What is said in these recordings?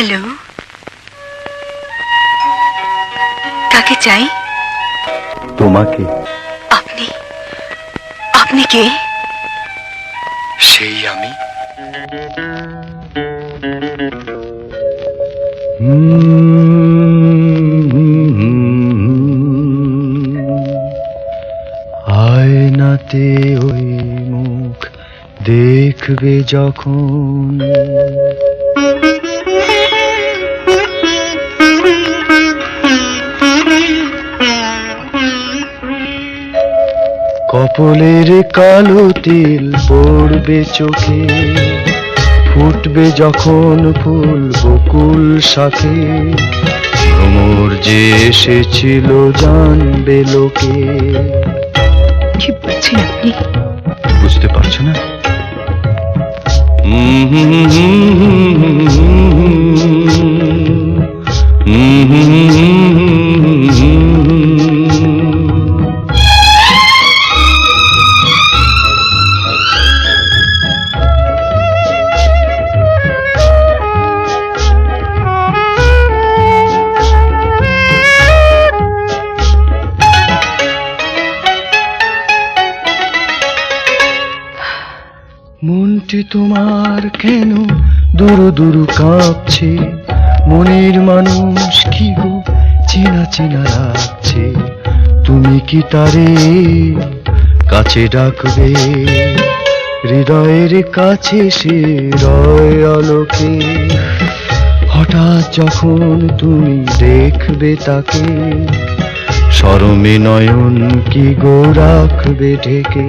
Hello, কাকে চাই? তোমাকে। আপনি আপনি কে? সেই আমি। আয়নাতে ওই মুখ দেখবে যখন, কপলের কালো তিল পড়বে চোখে, ফুটবে যখন ফুল বকুল শাখে, ভ্রমর যে এসেছিল জানবে লোকে। কি বলছেন আপনি? বুঝতে পারছো না? মনটি তোমার কেন দুরু দুরু কাঁপছে, মনের মানুষ কি গো চেনা চেনা লাগছে, তুমি কি তারে কাছে ডাকবে? হৃদয়ের কাছে সে রয় আলোকে, হঠাৎ যখন তুমি দেখবে তাকে, শরমে নয়ন কি গো রাখবে ঢেকে।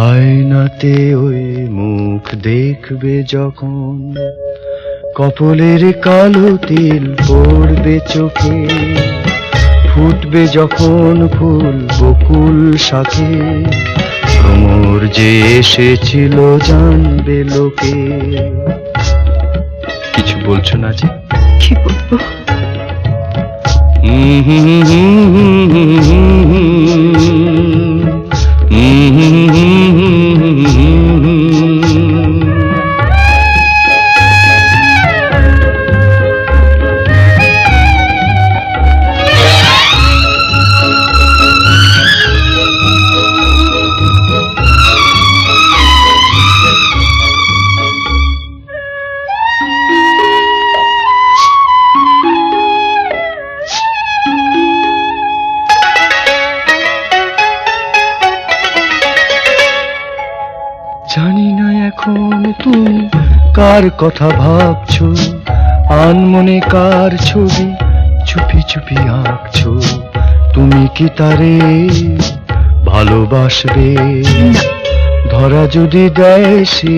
আয়নাতে ওই মুখ দেখবে যখন, কপলের কালো তিল পড়বে চোখে, ফুটবে যখন ফুল বকুল শাখে, ভ্রমর যে এসেছিল জানবে লোকে। কিছু বলছো না যে? কি বলবো? জানি না এখন তুমি কার কথা ভাবছো, আনমনে কার ছবি চুপি চুপি আঁকছো, তুমি কি তারে ভালোবাসবে? ধরা যদি দেয় সে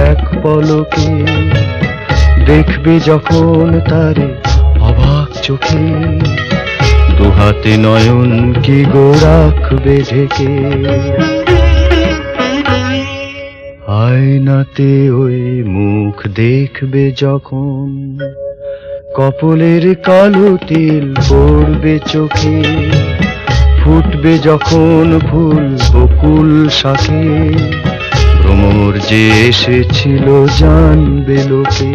এক পলকে, দেখবে যখন তারে অবাক চোখে, দুহাতে নয়ন কি গো রাখবে ঢেকে। আয়নাতে ওই মুখ দেখবে যখন, কপলের কালো তিল পড়বে চোখে, ফুটবে যখন ফুল বকুল শাখে, ভ্রমর যে এসেছিল জানবে লোকে।